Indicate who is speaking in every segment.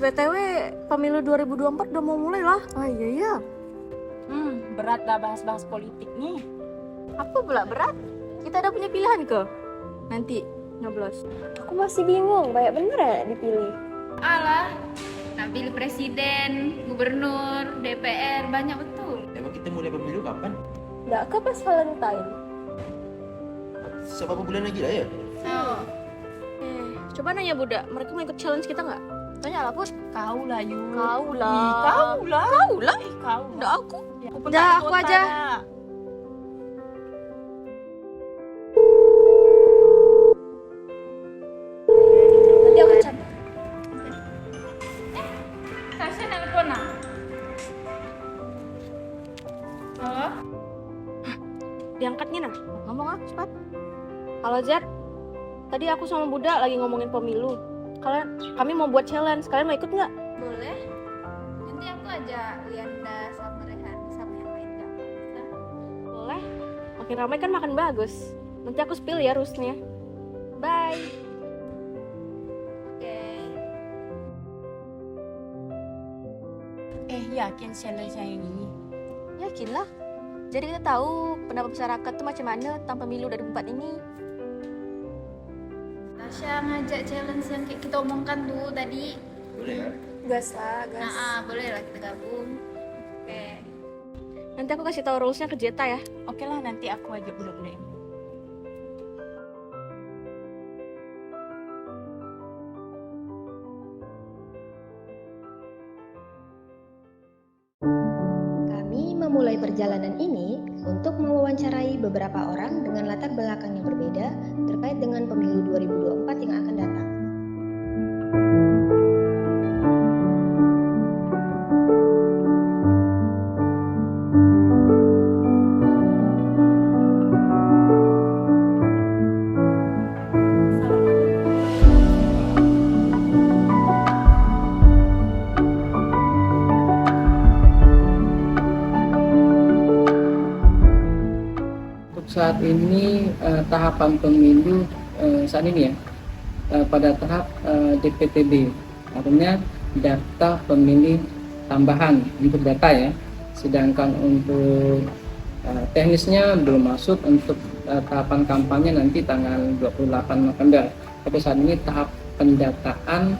Speaker 1: BTW pemilu 2024 udah mau mulai lah.
Speaker 2: Oh iya.
Speaker 3: Berat lah bahas-bahas politik nih.
Speaker 1: Apa pula berat? Kita udah punya pilihan ke? Nanti nyoblos.
Speaker 2: Aku masih bingung, banyak bener ya dipilih.
Speaker 4: Alah, nak pilih presiden, gubernur, DPR, banyak betul.
Speaker 5: Emang kita mulai pemilu kapan?
Speaker 2: Nggak ke pas Valentine?
Speaker 5: Seberapa bulan lagi lah ya?
Speaker 4: Oh,
Speaker 1: Coba nanya Budak, mereka mau ikut challenge kita nggak? Tanya lah Put.
Speaker 3: Kau lah Yu.
Speaker 1: Kau lah.
Speaker 3: Ih, kau lah.
Speaker 1: Kau lah.
Speaker 3: Kau.
Speaker 1: Udah aku.
Speaker 3: Aku pun
Speaker 1: Dah,
Speaker 3: tak
Speaker 1: aku
Speaker 3: kota
Speaker 1: aja.
Speaker 3: dah.
Speaker 2: Nanti aku chat.
Speaker 4: Tasya nak telepon nak? Halo?
Speaker 1: Diangkatnya nah. Ngomong ah, cepat. Halo Zed. Tadi aku sama Budak lagi ngomongin pemilu. Kami mau buat challenge. Kalian mau ikut nggak?
Speaker 4: Boleh. Nanti aku ajak Lianda sama Rehan sama yang lain gak? Bisa?
Speaker 1: Boleh. Makin ramai kan makin bagus. Nanti aku spill ya rusnya. Bye.
Speaker 4: Oke.
Speaker 3: Yakin challenge yang ini?
Speaker 1: Yakinlah. Jadi kita tahu pendapat masyarakat tuh macam mana tentang pemilu 2024 ini.
Speaker 4: Tasya ngajak challenge yang kayak kita omongkan tuh tadi.
Speaker 5: Boleh ya?
Speaker 2: Gas lah, gas.
Speaker 4: Boleh lah kita gabung. Oke.
Speaker 1: Nanti aku kasih tahu rulesnya ke Jeta ya.
Speaker 3: Oke lah, nanti aku ajak budak-budak ini.
Speaker 6: Kami memulai perjalanan ini untuk mewawancarai beberapa orang dengan latar belakang yang berbeda terkait dengan pemilu 2024 yang akan datang.
Speaker 7: Untuk saat ini tahapan pemilu saat ini ya pada tahap DPTB, artinya data pemilih tambahan untuk data ya. Sedangkan untuk teknisnya belum masuk untuk tahapan kampanye nanti tanggal 28 November. Tapi saat ini tahap pendataan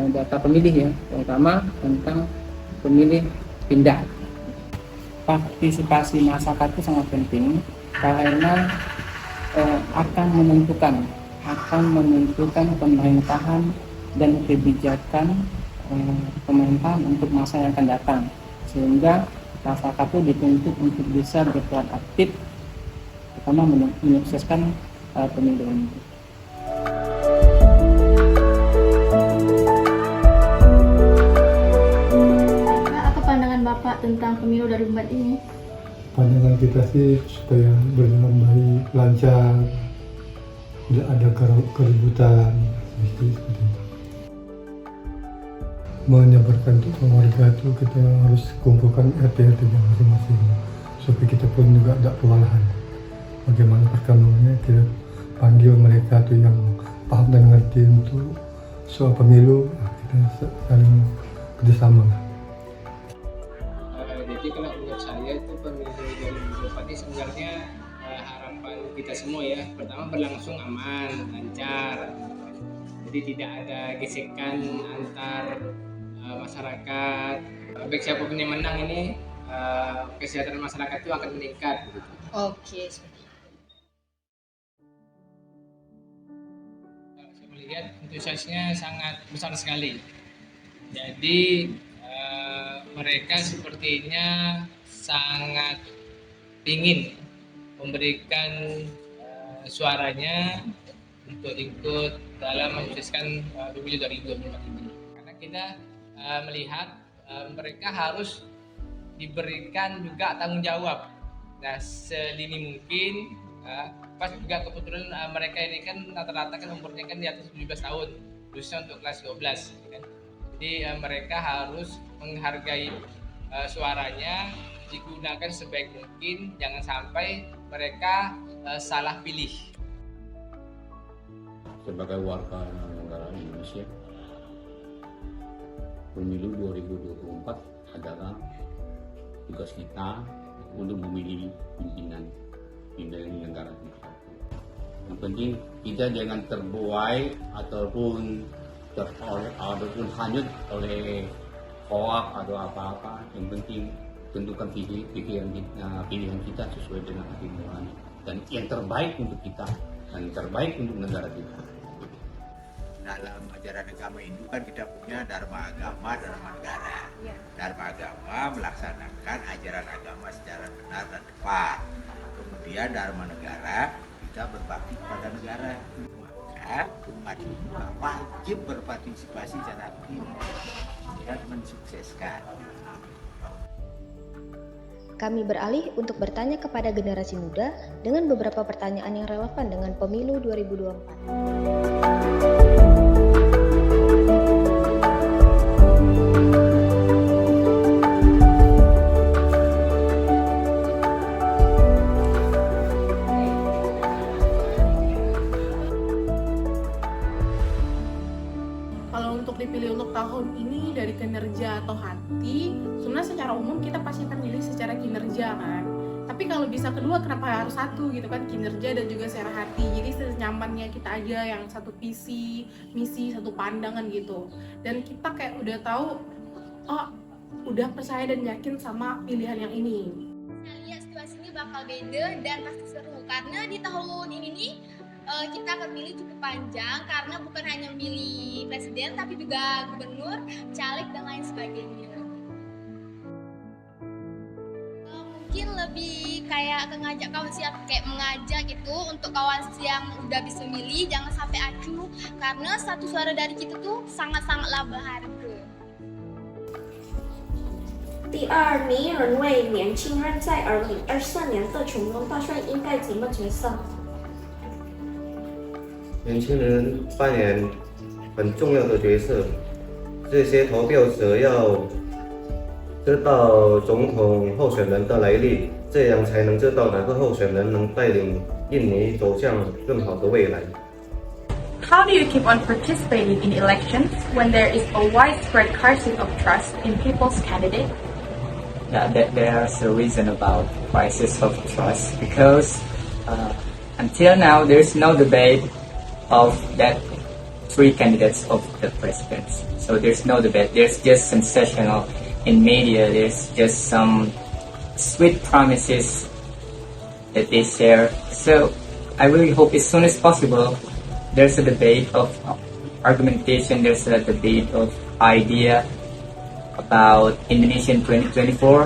Speaker 7: data pemilih ya, terutama tentang pemilih pindah. Partisipasi masyarakat itu sangat penting karena akan menentukan pemerintahan dan kebijakan pemerintahan untuk masa yang akan datang, sehingga masyarakat itu dituntut untuk bisa berperan aktif terutama menyukseskan pemilu ini.
Speaker 1: Apa pandangan Bapak tentang pemilu 2024 ini?
Speaker 8: Pandangan kita sih supaya berjalan baik, lancar, tidak ada keributan, seperti itu. Menyebarkan untuk warga itu kita harus kumpulkan RT-RT masing-masing supaya kita pun juga tidak kewalahan. Bagaimana perkembangannya kita panggil mereka tuh yang paham dan ngerti untuk soal pemilu, kita saling kerjasama.
Speaker 9: Jadi kalau menurut saya itu pemilu 2024 ini sebenarnya harapan kita semua ya. Pertama berlangsung aman, lancar. Jadi tidak ada gesekan antar masyarakat. Baik siapapun yang menang ini kesejahteraan masyarakat itu akan meningkat.
Speaker 4: Oke.
Speaker 9: Saya melihat antusiasnya sangat besar sekali. Jadi mereka sepertinya sangat ingin memberikan suaranya untuk ikut dalam menyukseskan pemilu 2024 ini. Karena kita melihat mereka harus diberikan juga tanggung jawab. Nah, sedini mungkin, pas juga kebetulan mereka ini kan rata-rata kan umurnya kan di atas 17 tahun, khususnya untuk kelas 12. Kan? Jadi mereka harus menghargai suaranya, digunakan sebaik mungkin, jangan sampai mereka salah pilih.
Speaker 10: Sebagai warga negara Indonesia, pemilu 2024 adalah tugas kita untuk memilih pimpinan negara kita. Yang penting kita jangan terbuai ataupun hanyut oleh hoak atau apa-apa. Yang penting tentukan pilihan kita sesuai dengan hati nurani dan yang terbaik untuk kita dan terbaik untuk negara kita.
Speaker 11: Dalam ajaran agama Hindu kan kita punya dharma agama, dharma negara. Dharma agama melaksanakan ajaran agama secara benar dan tepat. Kemudian dharma negara kita berbakti pada negara. Maka umat Hindu wajib berpartisipasi secara aktif dan mensukseskan.
Speaker 6: Kami beralih untuk bertanya kepada generasi muda dengan beberapa pertanyaan yang relevan dengan pemilu 2024.
Speaker 12: Kalau untuk dipilih untuk tahun ini dari kinerja atau hati, sebenarnya secara umum kita pasti akan pilih secara kinerja kan. Tapi kalau bisa kedua, kenapa harus satu gitu kan, kinerja dan juga secara hati. Jadi senyamannya kita aja yang satu visi, misi, satu pandangan gitu. Dan kita kayak udah tahu, oh udah percaya dan yakin sama pilihan yang ini.
Speaker 4: Saya lihat situasi ini bakal beda dan pasti seru karena di tahun ini nih kita akan pilih cukup panjang karena bukan hanya milih presiden tapi juga gubernur, caleg dan lain sebagainya. Mungkin lebih kayak ngajak kawan siap kayak mengajak gitu untuk kawan yang udah bisa milih jangan sampai acuh karena satu suara dari kita tuh sangat-sangatlah berharga.
Speaker 1: 第二名人为年轻人在2024年的总统大选应该怎么角色？
Speaker 13: 年轻人扮演很重要的角色，这些投票者要知道总统候选人的来历，这样才能知道哪个候选人能带领印尼走向更好的未来。
Speaker 3: How do you keep on participating in elections when there is a widespread crisis of trust in people's candidate?
Speaker 14: There's a reason about crisis of trust because until now there's no debate of that three candidates of the presidents. So there's no debate. There's just sensational in media. There's just some sweet promises that they share. So I really hope as soon as possible there's a debate of argumentation. There's a debate of idea about Indonesian 2024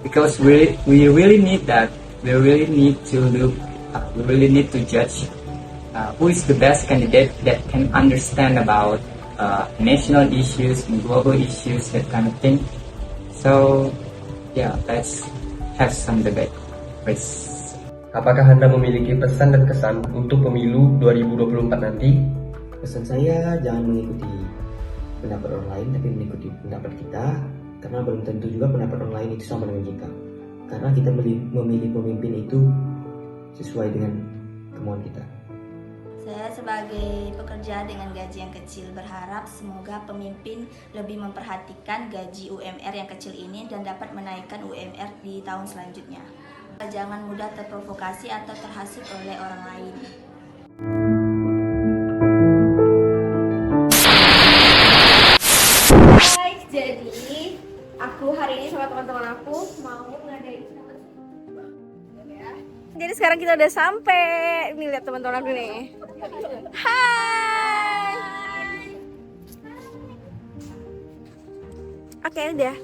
Speaker 14: because we really need that. We really need to look. We really need to judge. Who is the best candidate that can understand about national issues and global issues, that kind of thing. So, yeah, let's have some debate. Please.
Speaker 15: Apakah Anda memiliki pesan dan kesan untuk pemilu 2024 nanti?
Speaker 16: Pesan saya jangan mengikuti pendapat orang lain, tapi mengikuti pendapat kita, karena belum tentu juga pendapat orang lain itu sama dengan kita. Karena kita memilih pemimpin itu sesuai dengan kemauan kita.
Speaker 17: Saya sebagai pekerja dengan gaji yang kecil berharap semoga pemimpin lebih memperhatikan gaji UMR yang kecil ini dan dapat menaikkan UMR di tahun selanjutnya. Jangan mudah terprovokasi atau terhasut oleh orang lain.
Speaker 1: Hai, jadi aku hari ini sama teman-teman aku mau ngadain. Jadi sekarang kita udah sampai. Nih lihat teman-teman aku nih. Hai. Oke, udah.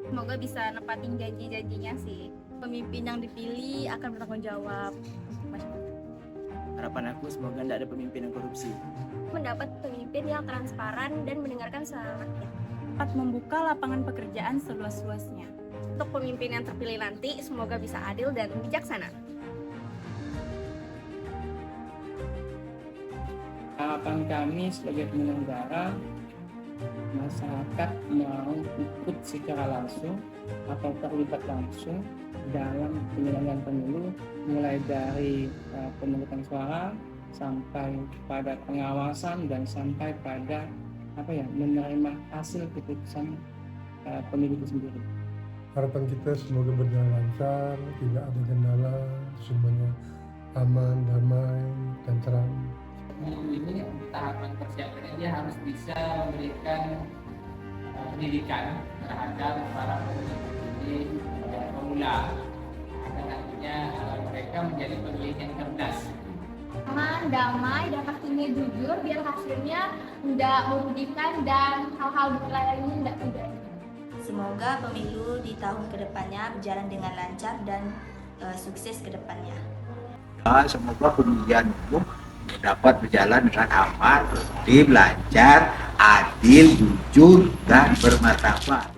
Speaker 4: Semoga bisa nepatin janji-janjinya sih. Pemimpin yang dipilih akan bertanggung jawab.
Speaker 5: Harapan aku semoga tidak ada pemimpin yang korupsi.
Speaker 1: Mendapat pemimpin yang transparan dan mendengarkan suara rakyat.
Speaker 3: Dapat membuka lapangan pekerjaan seluas-luasnya.
Speaker 1: Untuk pemimpin yang terpilih nanti, semoga bisa adil dan bijaksana.
Speaker 7: Harapan kami sebagai penyelenggara masyarakat mau ikut secara langsung atau terlibat langsung dalam penyelenggaraan pemilu, mulai dari pemungutan suara sampai pada pengawasan dan sampai pada menerima hasil keputusan pemilu itu sendiri.
Speaker 8: Harapan kita semoga berjalan lancar, tidak ada kendala, semuanya aman, damai, tentram.
Speaker 7: Ini tahapan persiapannya dia harus bisa memberikan pendidikan terhadap para pemilih pemula, agar nantinya mereka menjadi pemilih yang cerdas,
Speaker 4: aman, damai, dan pastinya jujur biar hasilnya tidak merugikan dan hal-hal lainnya tidak terjadi.
Speaker 17: Semoga pemilu di tahun kedepannya berjalan dengan lancar dan sukses kedepannya.
Speaker 11: Semoga pemilihan umum dapat berjalan dengan aman, tertib, lancar, adil, jujur, dan bermartabat.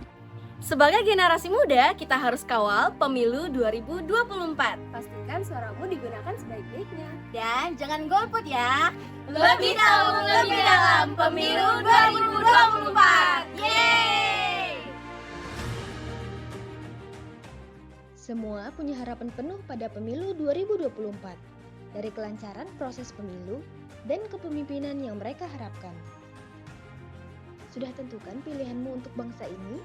Speaker 1: Sebagai generasi muda, kita harus kawal pemilu 2024.
Speaker 2: Pastikan suaramu digunakan sebaik-baiknya.
Speaker 1: Dan jangan golput ya.
Speaker 4: Lebih tahu, lebih dalam pemilu 2024. Yeay!
Speaker 6: Semua punya harapan penuh pada pemilu 2024, dari kelancaran proses pemilu dan kepemimpinan yang mereka harapkan. Sudah tentukan pilihanmu untuk bangsa ini?